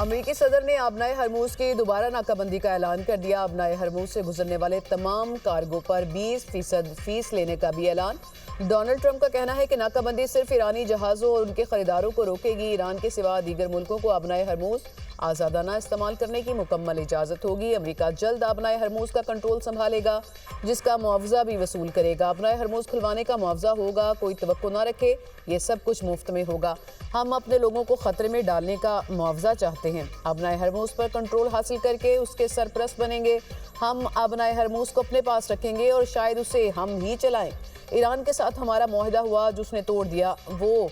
امریکی صدر نے آبنائے ہرموز کی دوبارہ ناکہ بندی کا اعلان کر دیا۔ آبنائے ہرموز سے گزرنے والے تمام کارگو پر 20% فیس لینے کا بھی اعلان۔ ڈونلڈ ٹرمپ کا کہنا ہے کہ ناکہ بندی صرف ایرانی جہازوں اور ان کے خریداروں کو روکے گی۔ ایران کے سوا دیگر ملکوں کو آبنائے ہرموز آزادانہ استعمال کرنے کی مکمل اجازت ہوگی۔ امریکہ جلد آبنائے ہرموز کا کنٹرول سنبھالے گا، جس کا معاوضہ بھی وصول کرے گا۔ آبنائے ہرموز کھلوانے کا معاوضہ ہوگا، کوئی توقع نہ رکھے، یہ سب کچھ مفت میں ہوگا۔ ہم اپنے لوگوں کو خطرے میں ڈالنے کا معاوضہ چاہتے ہیں۔ آبنائے ہرموز پر کنٹرول حاصل کر کے اس کے سرپرست بنیں گے۔ ہم آبنائے ہرموز کو اپنے پاس رکھیں گے اور شاید اسے ہم ہی چلائیں۔ ایران کے ساتھ ہمارا معاہدہ ہوا، جو اس نے توڑ دیا، وہ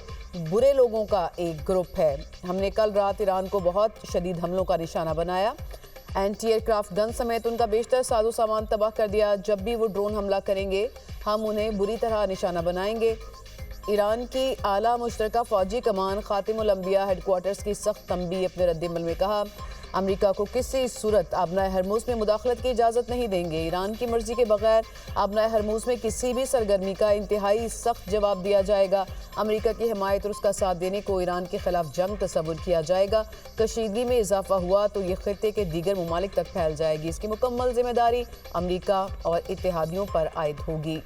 برے لوگوں کا ایک گروپ ہے۔ ہم نے کل رات ایران کو بہت شدید حملوں کا نشانہ بنایا، اینٹی ایئر کرافٹ گن سمیت ان کا بیشتر ساز و سامان تباہ کر دیا۔ جب بھی وہ ڈرون حملہ کریں گے ہم انہیں بری طرح نشانہ بنائیں گے۔ ایران کی اعلیٰ مشترکہ فوجی کمان خاتم الانبیاء ہیڈ کوارٹرز کی سخت تنبیہ اپنے رد عمل میں کہا، امریکہ کو کسی صورت آبنائے ہرموز میں مداخلت کی اجازت نہیں دیں گے۔ ایران کی مرضی کے بغیر آبنائے ہرموز میں کسی بھی سرگرمی کا انتہائی سخت جواب دیا جائے گا۔ امریکہ کی حمایت اور اس کا ساتھ دینے کو ایران کے خلاف جنگ تصور کیا جائے گا۔ کشیدگی میں اضافہ ہوا تو یہ خطے کے دیگر ممالک تک پھیل جائے گی۔ اس کی مکمل ذمہ داری امریکہ اور اتحادیوں پر عائد ہوگی۔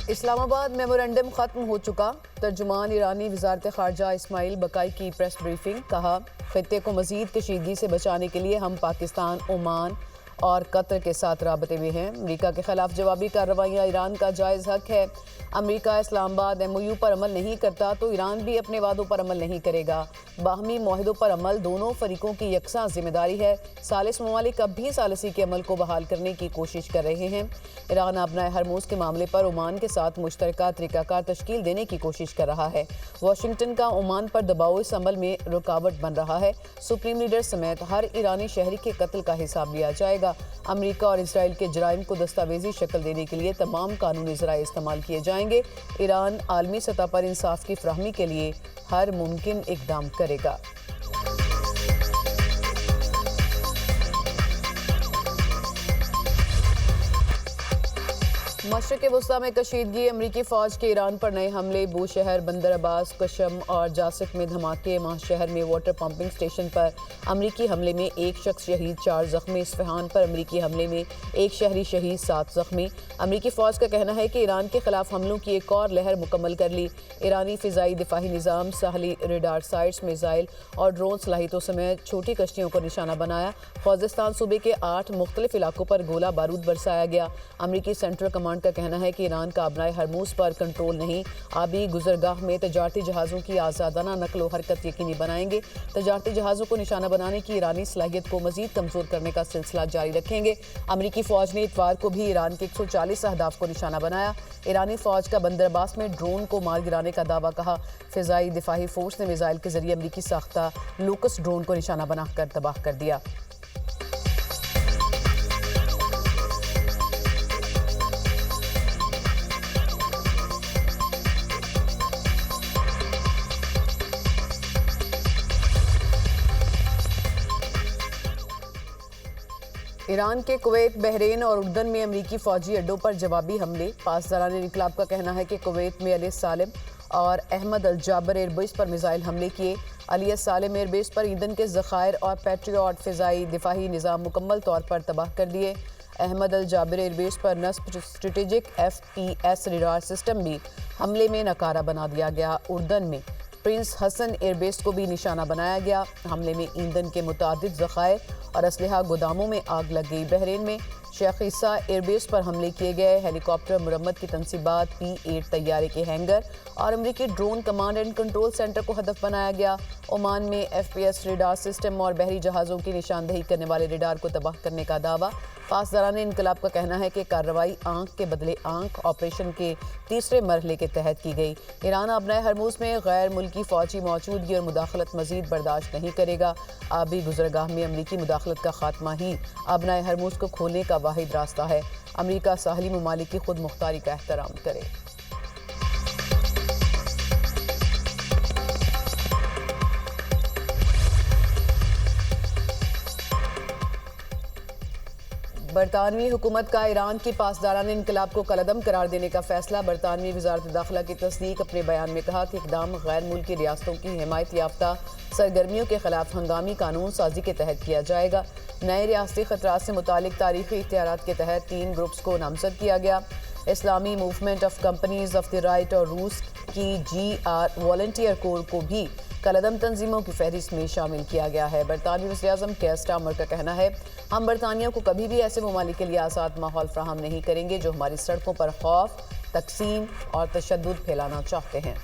اسلام آباد میمورنڈم ختم ہو چکا، ترجمان ایرانی وزارت خارجہ اسماعیل بقائی کی پریس بریفنگ۔ کہا، خطے کو مزید کشیدگی سے بچانے کے لیے ہم پاکستان، عمان اور قطر کے ساتھ رابطے میں ہیں۔ امریکہ کے خلاف جوابی کارروائیاں ایران کا جائز حق ہے۔ امریکہ اسلام آباد MOU پر عمل نہیں کرتا تو ایران بھی اپنے وعدوں پر عمل نہیں کرے گا۔ باہمی معاہدوں پر عمل دونوں فریقوں کی یکساں ذمہ داری ہے۔ ثالث ممالک اب بھی ثالثی کے عمل کو بحال کرنے کی کوشش کر رہے ہیں۔ ایران آبنائے ہرموز کے معاملے پر عمان کے ساتھ مشترکہ طریقہ کار تشکیل دینے کی کوشش کر رہا ہے۔ واشنگٹن کا عمان پر دباؤ اس عمل میں رکاوٹ بن رہا ہے۔ سپریم لیڈر سمیت ہر ایرانی شہری کے قتل کا حساب لیا جائے گا۔ امریکہ اور اسرائیل کے جرائم کو دستاویزی شکل دینے کے لیے تمام قانونی ذرائع استعمال کیے جائیں گے۔ ایران عالمی سطح پر انصاف کی فراہمی کے لیے ہر ممکن اقدام کرے گا۔ مشرق وسطیٰ میں کشیدگی، امریکی فوج کے ایران پر نئے حملے، بوشہر، بندر عباس، کشم اور جاسک میں دھماکے، ماہ شہر میں واٹر پمپنگ سٹیشن پر امریکی حملے میں ایک شخص شہید، 4 زخمی، اصفہان پر امریکی حملے میں ایک شہری شہید، 7 زخمی۔ امریکی فوج کا کہنا ہے کہ ایران کے خلاف حملوں کی ایک اور لہر مکمل کر لی۔ ایرانی فضائی دفاعی نظام، ساحلی ریڈار سائٹس، میزائل اور ڈرون صلاحیتوں سمیت چھوٹی کشتیوں کو نشانہ بنایا۔ خوزستان صوبے کے 8 مختلف علاقوں پر گولہ بارود برسایا گیا۔ امریکی سینٹرل کمانڈ کا کہنا ہے کہ ایران کا آبنائے ہرموز پر کنٹرول نہیں۔ آبی گزرگاہ میں تجارتی جہازوں کی آزادانہ نقل و حرکت یقینی بنائیں گے۔ تجارتی جہازوں کو نشانہ بنانے کی ایرانی صلاحیت کو مزید کمزور کرنے کا سلسلہ جاری رکھیں گے۔ امریکی فوج نے اتوار کو بھی ایران کے 140 اہداف کو نشانہ بنایا۔ ایرانی فوج کا بندر عباس میں ڈرون کو مار گرانے کا دعویٰ کہا۔ فضائی دفاعی فورس نے میزائل کے ذریعے امریکی ساختہ لوکس ڈرون کو نشانہ بنا کر تباہ کر دیا۔ ایران کے کویت، بحرین اور اردن میں امریکی فوجی اڈوں پر جوابی حملے۔ پاسداران انقلاب کا کہنا ہے کہ کویت میں علی السالم اور احمد الجابر ایئر بیس پر میزائل حملے کیے۔ علی السالم ایئر بیس پر ایندھن کے ذخائر اور پیٹریوٹ فضائی دفاعی نظام مکمل طور پر تباہ کر دیے۔ احمد الجابر ایئر بیس پر نصب اسٹریٹجک FPS ریڈار سسٹم بھی حملے میں ناکارہ بنا دیا گیا۔ اردن میں پرنس حسن ایئر بیس کو بھی نشانہ بنایا گیا۔ حملے میں ایندھن کے متعدد ذخائر اور اسلحہ گوداموں میں آگ لگ گئی۔ بحرین میں شیخ عیسیٰ ایئر بیس پر حملے کیے گئے۔ ہیلی کاپٹر مرمت کی تنصیبات، P-8 طیارے کے ہینگر اور امریکی drone command and control centre کو ہدف بنایا گیا۔ عمان میں FPS ریڈار سسٹم اور بحری جہازوں کی نشاندہی کرنے والے ریڈار کو تباہ کرنے کا دعویٰ۔ پاسداران انقلاب کا کہنا ہے کہ کارروائی آنکھ کے بدلے آنکھ آپریشن کے تیسرے مرحلے کے تحت کی گئی۔ ایران آبنائے ہرموز میں غیر ملکی فوجی موجودگی اور مداخلت مزید برداشت نہیں کرے گا۔ آبی گزرگاہ میں امریکی مداخلت کا خاتمہ ہی آبنائے ہرموز کو کھولنے کا واحد راستہ ہے۔ امریکہ ساحلی ممالک کی خود مختاری کا احترام کرے۔ برطانوی حکومت کا ایران کی پاسداران انقلاب کو کالعدم قرار دینے کا فیصلہ۔ برطانوی وزارت داخلہ کی تصدیق۔ اپنے بیان میں کہا کہ اقدام غیر ملکی ریاستوں کی حمایت یافتہ سرگرمیوں کے خلاف ہنگامی قانون سازی کے تحت کیا جائے گا۔ نئے ریاستی خطرات سے متعلق تاریخی اختیارات کے تحت 3 گروپس کو نامزد کیا گیا۔ اسلامی movement of companies of the right اور روس کی GR والنٹیئر کور کو بھی کالعدم تنظیموں کی فہرست میں شامل کیا گیا ہے۔ برطانوی وزیراعظم کیئر سٹارمر کا کہنا ہے، ہم برطانیہ کو کبھی بھی ایسے ممالک کے لیے آزاد ماحول فراہم نہیں کریں گے جو ہماری سڑکوں پر خوف، تقسیم اور تشدد پھیلانا چاہتے ہیں۔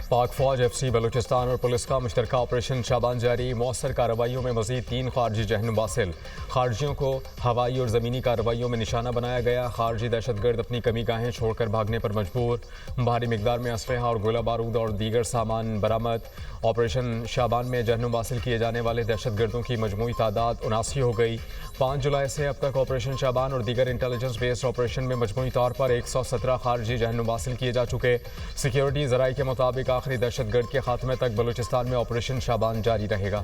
پاک فوج FC بلوچستان اور پولیس کا مشترکہ آپریشن شابان جاری۔ مؤثر کارروائیوں میں مزید 3 خارجی جہنم حاصل۔ خارجیوں کو ہوائی اور زمینی کارروائیوں میں نشانہ بنایا گیا۔ خارجی دہشت گرد اپنی کمی گاہیں چھوڑ کر بھاگنے پر مجبور۔ بھاری مقدار میں اسلحہ اور گولہ بارود اور دیگر سامان برآمد۔ آپریشن شابان میں جہنم حاصل کیے جانے والے دہشت گردوں کی مجموعی تعداد 79 ہو گئی۔ 5 جولائی سے اب تک آپریشن شابان اور دیگر انٹیلیجنس بیسڈ آپریشن میں مجموعی طور پر 117 خارجی جہنم حاصل کیے جا چکے۔ سیکیورٹی ذرائع کے مطابق آخری دہشت گرد کے خاتمے تک بلوچستان میں آپریشن شابان جاری رہے گا۔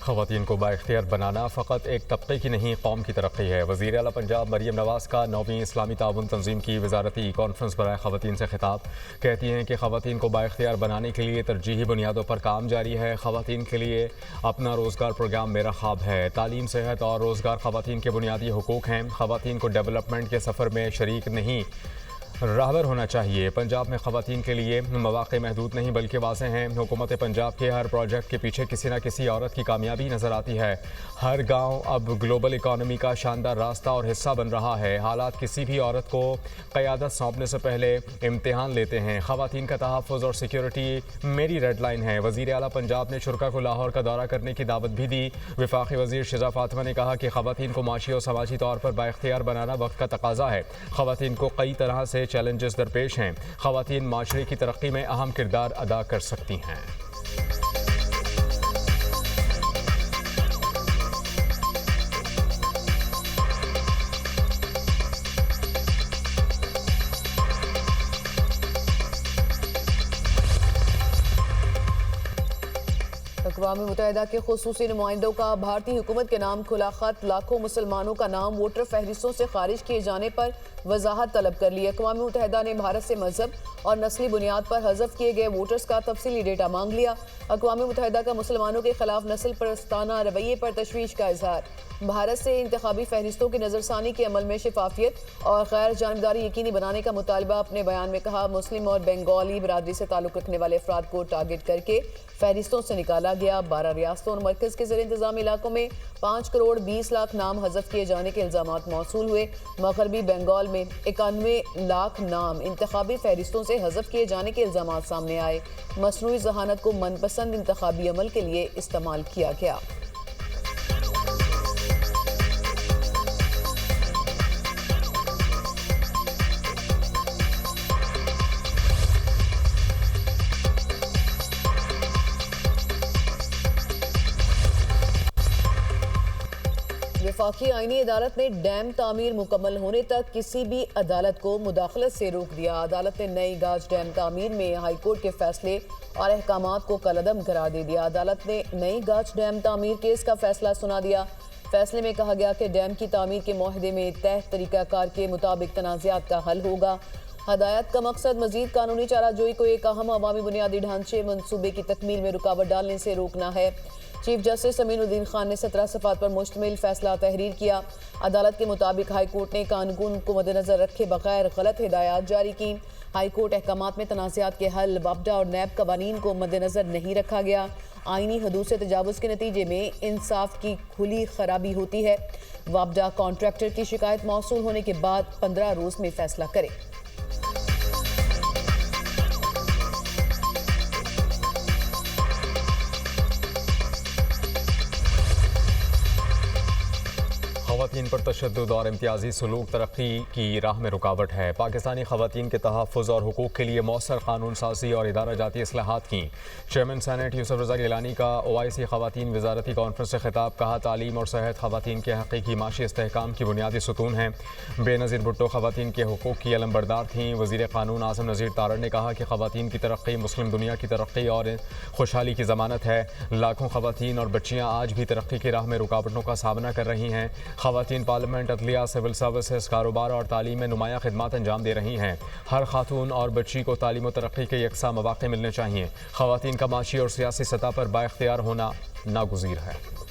خواتین کو بااختیار بنانا فقط ایک طبقے کی نہیں، قوم کی ترقی ہے۔ وزیر اعلیٰ پنجاب مریم نواز کا 9ویں اسلامی تعاون تنظیم کی وزارتی کانفرنس برائے خواتین سے خطاب۔ کہتی ہیں کہ خواتین کو بااختیار بنانے کے لیے ترجیحی بنیادوں پر کام جاری ہے۔ خواتین کے لیے اپنا روزگار پروگرام میرا خواب ہے۔ تعلیم، صحت اور روزگار خواتین کے بنیادی حقوق ہیں۔ خواتین کو ڈیولپمنٹ کے سفر میں شریک نہیں، راہبر ہونا چاہیے۔ پنجاب میں خواتین کے لیے مواقع محدود نہیں بلکہ واضح ہیں۔ حکومت پنجاب کے ہر پروجیکٹ کے پیچھے کسی نہ کسی عورت کی کامیابی نظر آتی ہے۔ ہر گاؤں اب گلوبل اکانومی کا شاندار راستہ اور حصہ بن رہا ہے۔ حالات کسی بھی عورت کو قیادت سونپنے سے پہلے امتحان لیتے ہیں۔ خواتین کا تحفظ اور سیکیورٹی میری ریڈ لائن ہے۔ وزیر اعلیٰ پنجاب نے شرکا کو لاہور کا دورہ کرنے کی دعوت بھی دی۔ وفاقی وزیر شزا فاطمہ نے کہا کہ خواتین کو معاشی اور سماجی طور پر بااختیار بنانا وقت کا تقاضا ہے۔ خواتین کو کئی طرح سے چیلنجز درپیش ہیں۔ خواتین معاشرے کی ترقی میں اہم کردار ادا کر سکتی ہیں۔ اقوام متحدہ کے خصوصی نمائندوں کا بھارتی حکومت کے نام کھلا خط۔ لاکھوں مسلمانوں کا نام ووٹر فہرستوں سے خارج کیے جانے پر وضاحت طلب کر لی۔ اقوام متحدہ نے بھارت سے مذہب اور نسلی بنیاد پر حذف کیے گئے ووٹرز کا تفصیلی ڈیٹا مانگ لیا۔ اقوام متحدہ کا مسلمانوں کے خلاف نسل پرستانہ رویے پر تشویش کا اظہار۔ بھارت سے انتخابی فہرستوں کی نظرثانی کے عمل میں شفافیت اور غیر جانبداری یقینی بنانے کا مطالبہ۔ اپنے بیان میں کہا، مسلم اور بنگالی برادری سے تعلق رکھنے والے افراد کو ٹارگٹ کر کے فہرستوں سے نکالا گیا۔ 12 ریاستوں اور مرکز کے زیر انتظام علاقوں میں 5 کروڑ 20 لاکھ نام حذف کیے جانے کے الزامات موصول ہوئے۔ مغربی بنگال میں 91 لاکھ نام انتخابی فہرستوں سے حذف کیے جانے کے الزامات سامنے آئے۔ مصنوعی ذہانت کو من پسند انتخابی عمل کے لیے استعمال کیا گیا۔ وفاقی آئینی عدالت نے ڈیم تعمیر مکمل ہونے تک کسی بھی عدالت کو مداخلت سے روک دیا۔ عدالت نے نئی گاج ڈیم تعمیر میں ہائی کورٹ کے فیصلے اور احکامات کو کالعدم قرار دے دیا۔ عدالت نے نئی گاج ڈیم تعمیر کیس کا فیصلہ سنا دیا۔ فیصلے میں کہا گیا کہ ڈیم کی تعمیر کے معاہدے میں طے طریقہ کار کے مطابق تنازعات کا حل ہوگا۔ ہدایت کا مقصد مزید قانونی چارہ جوئی کو ایک اہم عوامی بنیادی ڈھانچے منصوبے کی تکمیل میں رکاوٹ ڈالنے سے روکنا ہے۔ چیف جسٹس امین الدین خان نے 17 صفحات پر مشتمل فیصلہ تحریر کیا۔ عدالت کے مطابق ہائی کورٹ نے قانون کو مد نظر رکھے بغیر غلط ہدایات جاری کی۔ ہائی کورٹ احکامات میں تنازعات کے حل، وابڈا اور نیب قوانین کو مد نظر نہیں رکھا گیا۔ آئینی حدود سے تجاوز کے نتیجے میں انصاف کی کھلی خرابی ہوتی ہے۔ وابڈا کانٹریکٹر کی شکایت موصول ہونے کے بعد 15 روز میں فیصلہ کرے۔ خواتین پر تشدد اور امتیازی سلوک ترقی کی راہ میں رکاوٹ ہے۔ پاکستانی خواتین کے تحفظ اور حقوق کے لیے مؤثر قانون سازی اور ادارہ جاتی اصلاحات کی۔ چیئرمین سینیٹ یوسف رضا گیلانی کا اوائسی خواتین وزارتی کانفرنس سے خطاب، کہا تعلیم اور صحت خواتین کے حقیقی معاشی استحکام کی بنیادی ستون ہیں۔ بے نظیر بھٹو خواتین کے حقوق کی علمبردار تھیں۔ وزیر قانون اعظم نذیر تارڑ نے کہا کہ خواتین کی ترقی مسلم دنیا کی ترقی اور خوشحالی کی ضمانت ہے۔ لاکھوں خواتین اور بچیاں آج بھی ترقی کی راہ میں رکاوٹوں کا سامنا کر رہی ہیں۔ خواتین پارلیمنٹ، عدلیہ، سول سروسز، کاروبار اور تعلیم میں نمایاں خدمات انجام دے رہی ہیں۔ ہر خاتون اور بچی کو تعلیم و ترقی کے یکساں مواقع ملنے چاہئیں۔ خواتین کا معاشی اور سیاسی سطح پر بااختیار ہونا ناگزیر ہے۔